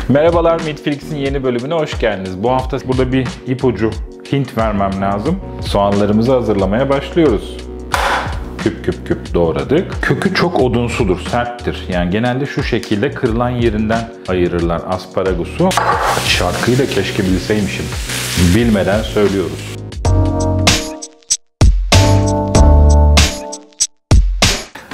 Merhabalar, Meatflix'in yeni bölümüne hoş geldiniz. Bu hafta burada bir ipucu, hint vermem lazım. Soğanlarımızı hazırlamaya başlıyoruz. Küp küp küp doğradık. Kökü çok odunsudur, serttir. Yani genelde şu şekilde kırılan yerinden ayırırlar asparagusu. Şarkıyı da keşke bilseymişim. Bilmeden söylüyoruz.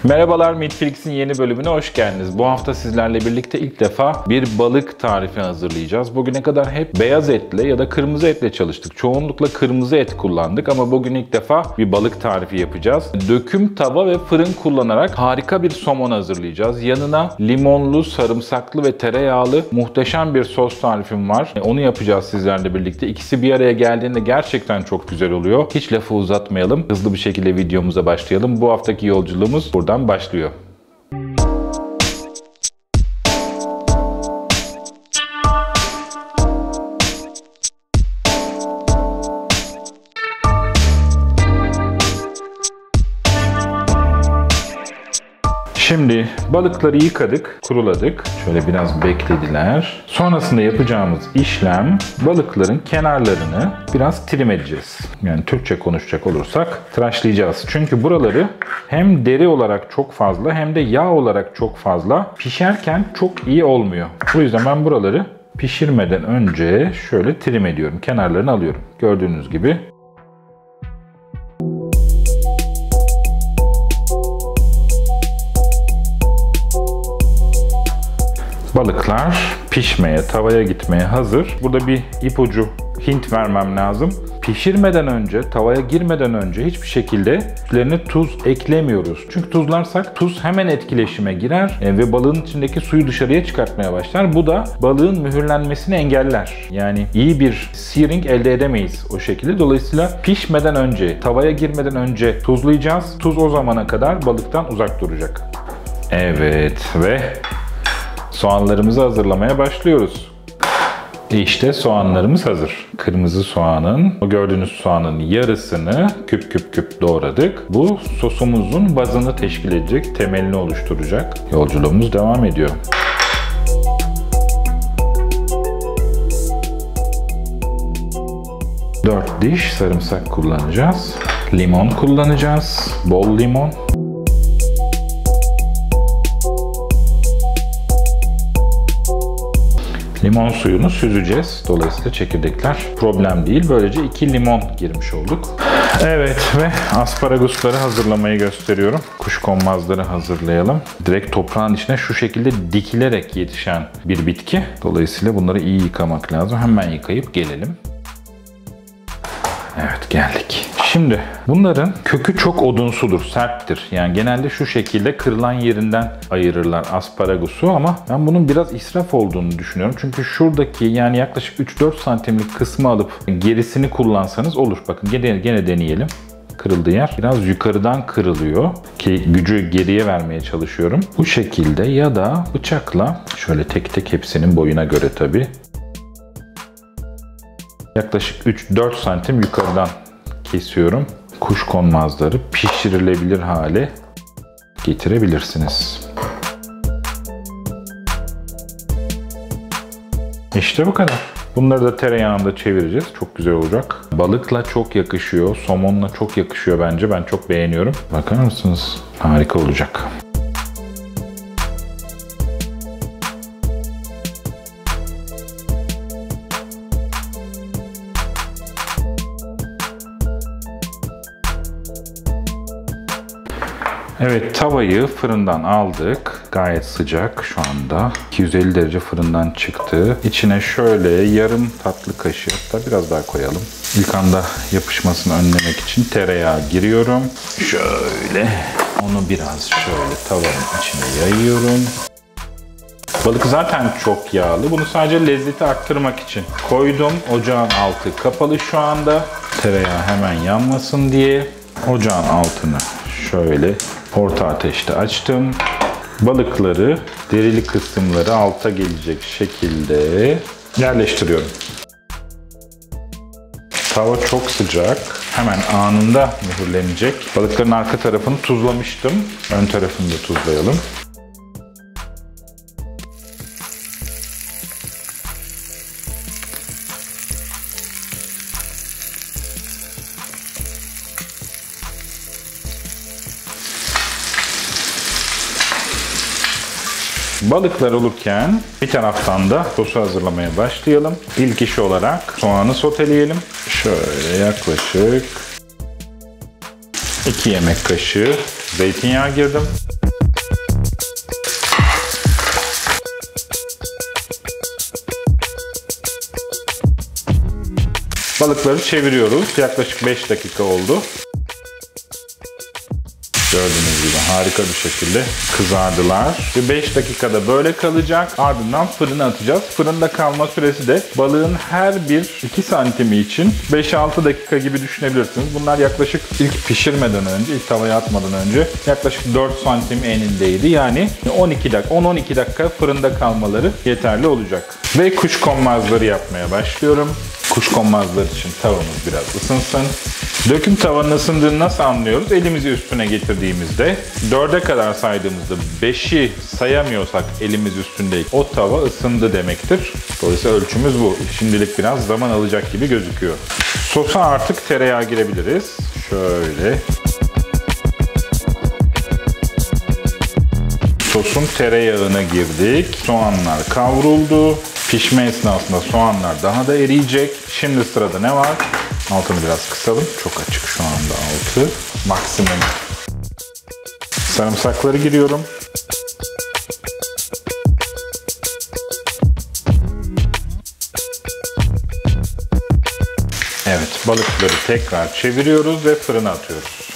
Merhabalar, Meatflix'in yeni bölümüne hoş geldiniz. Bu hafta sizlerle birlikte ilk defa bir balık tarifi hazırlayacağız. Bugüne kadar hep beyaz etle ya da kırmızı etle çalıştık. Çoğunlukla kırmızı et kullandık ama bugün ilk defa bir balık tarifi yapacağız. Döküm tava ve fırın kullanarak harika bir somon hazırlayacağız. Yanına limonlu, sarımsaklı ve tereyağlı muhteşem bir sos tarifim var. Onu yapacağız sizlerle birlikte. İkisi bir araya geldiğinde gerçekten çok güzel oluyor. Hiç lafı uzatmayalım. Hızlı bir şekilde videomuza başlayalım. Bu haftaki yolculuğumuz buradan başlıyor. Şimdi balıkları yıkadık, kuruladık. Şöyle biraz beklediler. Sonrasında yapacağımız işlem balıkların kenarlarını biraz trim edeceğiz. Yani Türkçe konuşacak olursak tıraşlayacağız. Çünkü buraları hem deri olarak çok fazla hem de yağ olarak çok fazla. Pişerken çok iyi olmuyor. O yüzden ben buraları pişirmeden önce şöyle trim ediyorum. Kenarlarını alıyorum. Gördüğünüz gibi. Balıklar pişmeye, tavaya gitmeye hazır. Burada bir ipucu, hint vermem lazım. Pişirmeden önce, tavaya girmeden önce hiçbir şekilde üstlerine tuz eklemiyoruz. Çünkü tuzlarsak tuz hemen etkileşime girer ve balığın içindeki suyu dışarıya çıkartmaya başlar. Bu da balığın mühürlenmesini engeller. Yani iyi bir searing elde edemeyiz o şekilde. Dolayısıyla pişmeden önce, tavaya girmeden önce tuzlayacağız. Tuz o zamana kadar balıktan uzak duracak. Evet ve soğanlarımızı hazırlamaya başlıyoruz. İşte soğanlarımız hazır. Kırmızı soğanın, o gördüğünüz soğanın yarısını küp küp küp doğradık. Bu sosumuzun bazını teşkil edecek, temelini oluşturacak. Yolculuğumuz devam ediyor. Dört diş sarımsak kullanacağız. Limon kullanacağız. Bol limon. Limon suyunu süzeceğiz. Dolayısıyla çekirdekler problem değil. Böylece 2 limon girmiş olduk. Evet ve asparagusları hazırlamayı gösteriyorum. Kuşkonmazları hazırlayalım. Direkt toprağın içine şu şekilde dikilerek yetişen bir bitki. Dolayısıyla bunları iyi yıkamak lazım. Hemen yıkayıp gelelim. Evet, geldik. Şimdi bunların kökü çok odunsudur, serttir. Yani genelde şu şekilde kırılan yerinden ayırırlar asparagusu ama ben bunun biraz israf olduğunu düşünüyorum. Çünkü şuradaki yani yaklaşık 3-4 santimlik kısmı alıp gerisini kullansanız olur. Bakın gene deneyelim. Kırıldığı yer biraz yukarıdan kırılıyor ki gücü geriye vermeye çalışıyorum. Bu şekilde ya da bıçakla şöyle tek tek hepsinin boyuna göre tabii. Yaklaşık 3-4 santim yukarıdan kesiyorum. Kuşkonmazları pişirilebilir hale getirebilirsiniz. İşte bu kadar. Bunları da tereyağında çevireceğiz. Çok güzel olacak. Balıkla çok yakışıyor. Somonla çok yakışıyor bence. Ben çok beğeniyorum. Bakar mısınız? Harika olacak. Evet, tavayı fırından aldık. Gayet sıcak şu anda. 250 derece fırından çıktı. İçine şöyle yarım tatlı kaşığı, hatta biraz daha koyalım. İlk anda yapışmasını önlemek için tereyağı giriyorum. Şöyle onu biraz şöyle tavanın içine yayıyorum. Balık zaten çok yağlı. Bunu sadece lezzeti arttırmak için koydum. Ocağın altı kapalı şu anda. Tereyağı hemen yanmasın diye. Ocağın altını şöyle orta ateşte açtım. Balıkları, derili kısımları alta gelecek şekilde yerleştiriyorum. Tava çok sıcak. Hemen anında mühürlenecek. Balıkların arka tarafını tuzlamıştım. Ön tarafını da tuzlayalım. balıklar olurken bir taraftan da sosu hazırlamaya başlayalım. İlk iş olarak soğanı soteleyelim. Şöyle yaklaşık 2 yemek kaşığı zeytinyağı girdim. Balıkları çeviriyoruz. Yaklaşık 5 dakika oldu. Gördüğünüz gibi harika bir şekilde kızardılar. Bir 5 dakikada böyle kalacak. Ardından fırına atacağız. Fırında kalma süresi de balığın her bir 2 santimi için 5-6 dakika gibi düşünebilirsiniz. Bunlar yaklaşık ilk pişirmeden önce, ilk tavaya atmadan önce yaklaşık 4 santim enindeydi. Yani 10-12 dakika fırında kalmaları yeterli olacak. Ve kuşkonmazları yapmaya başlıyorum. Kuşkonmazlar için tavamız biraz ısınsın. Döküm tavanın ısındığını nasıl anlıyoruz? Elimizi üstüne getirdiğimizde 4'e kadar saydığımızda 5'i sayamıyorsak elimiz üstünde o tava ısındı demektir. Dolayısıyla ölçümüz bu. Şimdilik biraz zaman alacak gibi gözüküyor. Sosa artık tereyağı girebiliriz. Şöyle. Sosun tereyağına girdik. Soğanlar kavruldu. Pişme esnasında soğanlar daha da eriyecek. Şimdi sırada ne var? Altını biraz kısalım. Çok açık şu anda altı. Maksimum. Sarımsakları giriyorum. Evet, balıkları tekrar çeviriyoruz ve fırına atıyoruz.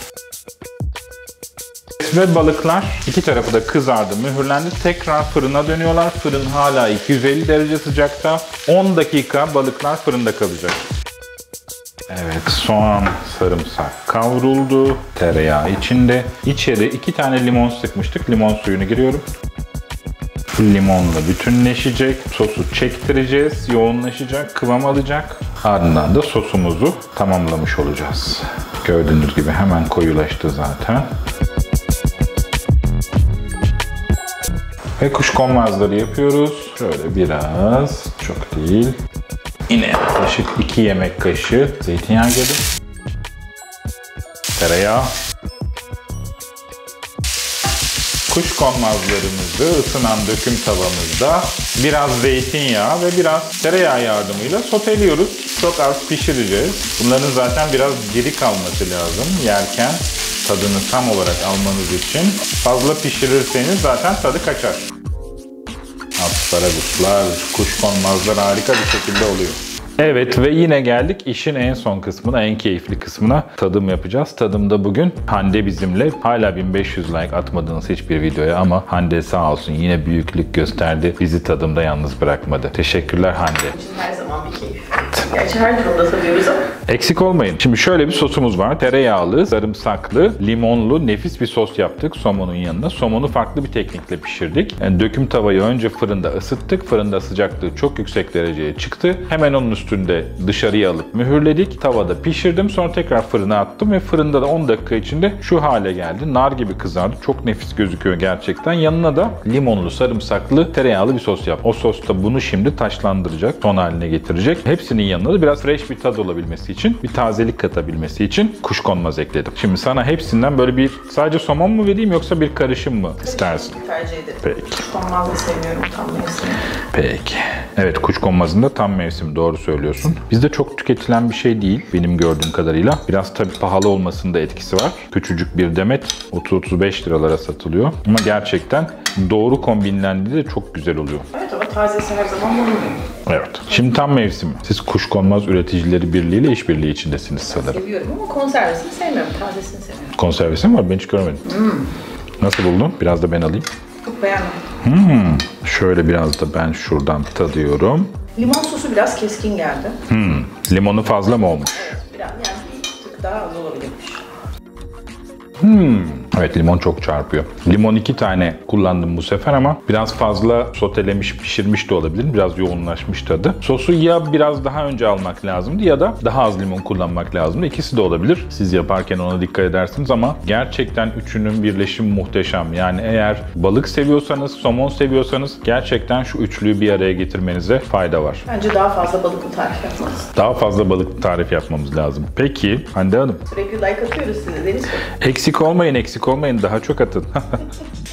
Ve balıklar iki tarafı da kızardı, mühürlendi. Tekrar fırına dönüyorlar. Fırın hala 250 derece sıcakta. 10 dakika balıklar fırında kalacak. Evet, soğan, sarımsak kavruldu. Tereyağı içinde. İçeri 2 tane limon sıkmıştık. Limon suyunu giriyorum. Limonla bütünleşecek. Sosu çektireceğiz. Yoğunlaşacak, kıvam alacak. Ardından da sosumuzu tamamlamış olacağız. Gördüğünüz gibi hemen koyulaştı zaten. Ve kuşkonmazları yapıyoruz. Şöyle biraz, çok değil. Yine yaklaşık 2 yemek kaşığı zeytinyağı girdim. Tereyağı. Kuşkonmazlarımızı ısınan döküm tavamızda biraz zeytinyağı ve biraz tereyağı yardımıyla soteliyoruz. Çok az pişireceğiz. Bunların zaten biraz diri kalması lazım yerken. Tadını tam olarak almanız için fazla pişirirseniz zaten tadı kaçar. Asparaguslar, kuşkonmazlar harika bir şekilde oluyor. Evet ve yine geldik işin en son kısmına, en keyifli kısmına. Tadım yapacağız. Tadımda bugün Hande bizimle. Hala 1500 like atmadığınız hiçbir videoya ama Hande sağ olsun yine büyüklük gösterdi. Bizi tadımda yalnız bırakmadı. Teşekkürler Hande. Her zaman bir keyif. Gerçi her durumda tadıyoruz ama. Eksik olmayın. Şimdi şöyle bir sosumuz var. Tereyağlı, sarımsaklı, limonlu nefis bir sos yaptık somonun yanına. Somonu farklı bir teknikle pişirdik. Yani döküm tavayı önce fırında ısıttık. Fırında sıcaklığı çok yüksek dereceye çıktı. Hemen onun üstünde dışarıya alıp mühürledik. Tavada pişirdim. Sonra tekrar fırına attım ve fırında da 10 dakika içinde şu hale geldi. Nar gibi kızardı. Çok nefis gözüküyor gerçekten. Yanına da limonlu, sarımsaklı, tereyağlı bir sos yap. O sos da bunu şimdi taşlandıracak, son haline getirecek. Hepsinin yanına da biraz fresh bir tad olabilmesi için, bir tazelik katabilmesi için kuşkonmaz ekledim. Şimdi sana hepsinden böyle bir sadece somon mu vereyim yoksa bir karışım mı istersin? Tercih ederim. Peki. Kuşkonmaz da sevmiyorum tam mevsimi. Peki. Evet, kuşkonmazın da tam mevsimi, doğru söylüyorsun. Bizde çok tüketilen bir şey değil benim gördüğüm kadarıyla. Biraz tabii pahalı olmasında etkisi var. Küçücük bir demet 30-35 liralara satılıyor. Ama gerçekten doğru kombinlendiği de çok güzel oluyor. Evet ama tazesi her zaman bulunuyor. Evet. Şimdi tam mevsimi. Siz Kuşkonmaz Üreticileri Birliği ile işbirliği içindesiniz sanırım. Seviyorum ama konservesini sevmiyorum. Tazesini seviyorum. Konservesi mi var? Ben hiç görmedim. Nasıl buldun? Biraz da ben alayım. Çok beğendim. Şöyle biraz da ben şuradan tadıyorum. Limon sosu biraz keskin geldi. Limonu fazla mı olmuş? Evet, biraz yani bir tık daha az olabilirmiş. Evet, limon çok çarpıyor. Limon 2 tane kullandım bu sefer ama biraz fazla sotelemiş, pişirmiş de olabilir. Biraz yoğunlaşmış tadı. Sosu ya biraz daha önce almak lazımdı ya da daha az limon kullanmak lazımdı. İkisi de olabilir. Siz yaparken ona dikkat edersiniz ama gerçekten üçünün birleşimi muhteşem. Yani eğer balık seviyorsanız, somon seviyorsanız gerçekten şu üçlüyü bir araya getirmenize fayda var. Bence daha fazla balıklı tarif yapmalısın. Daha fazla balıklı tarif yapmamız lazım. Peki Hande Hanım. Sürekli like atıyoruz size Deniz Bey. Eksik olmayın, eksik Gıcık olmayın, daha çok atın.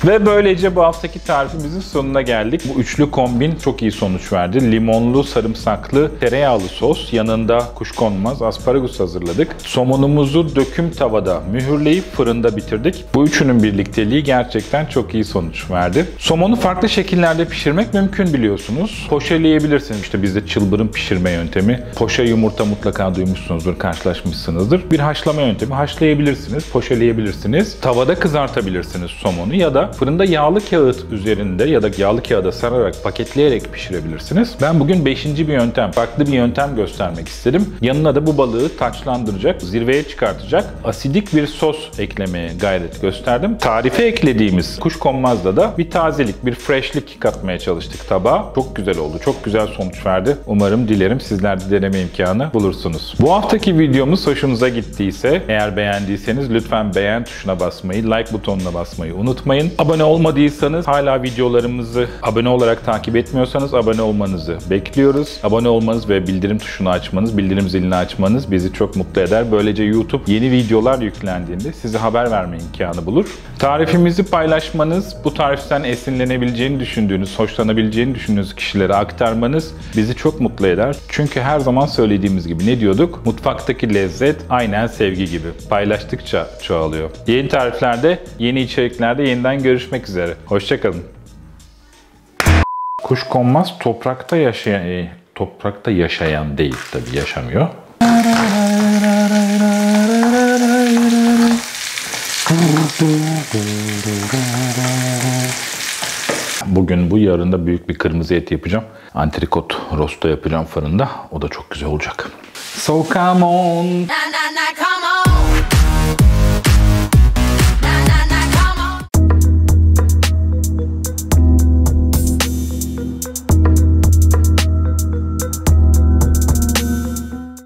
Ve böylece bu haftaki tarifimizin sonuna geldik. Bu üçlü kombin çok iyi sonuç verdi. Limonlu, sarımsaklı, tereyağlı sos. Yanında kuşkonmaz asparagus hazırladık. Somonumuzu döküm tavada mühürleyip fırında bitirdik. Bu üçünün birlikteliği gerçekten çok iyi sonuç verdi. Somonu farklı şekillerde pişirmek mümkün biliyorsunuz. Poşeleyebilirsiniz. İşte bizde çılbırın pişirme yöntemi. Poşe yumurta mutlaka duymuşsunuzdur, karşılaşmışsınızdır. Bir haşlama yöntemi. Haşlayabilirsiniz, poşeleyebilirsiniz. Tavada kızartabilirsiniz somonu ya da fırında yağlı kağıt üzerinde ya da yağlı kağıda sararak paketleyerek pişirebilirsiniz. Ben bugün 5. bir yöntem, farklı bir yöntem göstermek istedim. Yanına da bu balığı taçlandıracak, zirveye çıkartacak asidik bir sos eklemeye gayret gösterdim. Tarife eklediğimiz kuşkonmazda da bir tazelik, bir freshlik katmaya çalıştık tabağa. Çok güzel oldu, çok güzel sonuç verdi. Umarım, dilerim sizler de deneme imkanı bulursunuz. Bu haftaki videomuz hoşunuza gittiyse, eğer beğendiyseniz lütfen beğen tuşuna basmayı, like butonuna basmayı unutmayın. Abone olmadıysanız, hala videolarımızı abone olarak takip etmiyorsanız abone olmanızı bekliyoruz. Abone olmanız ve bildirim tuşunu açmanız, bildirim zilini açmanız bizi çok mutlu eder. Böylece YouTube yeni videolar yüklendiğinde size haber verme imkanı bulur. Tarifimizi paylaşmanız, bu tariften esinlenebileceğini düşündüğünüz, hoşlanabileceğini düşündüğünüz kişilere aktarmanız bizi çok mutlu eder. Çünkü her zaman söylediğimiz gibi ne diyorduk? Mutfaktaki lezzet aynen sevgi gibi. Paylaştıkça çoğalıyor. Yeni tariflerde, yeni içeriklerde yeniden görüşmek üzere. Hoşçakalın. Kuşkonmaz toprakta yaşayan değil tabii, yaşamıyor. Bugün bu, yarın da büyük bir kırmızı et yapacağım. Antrikot rosto yapacağım fırında. O da çok güzel olacak. So come on.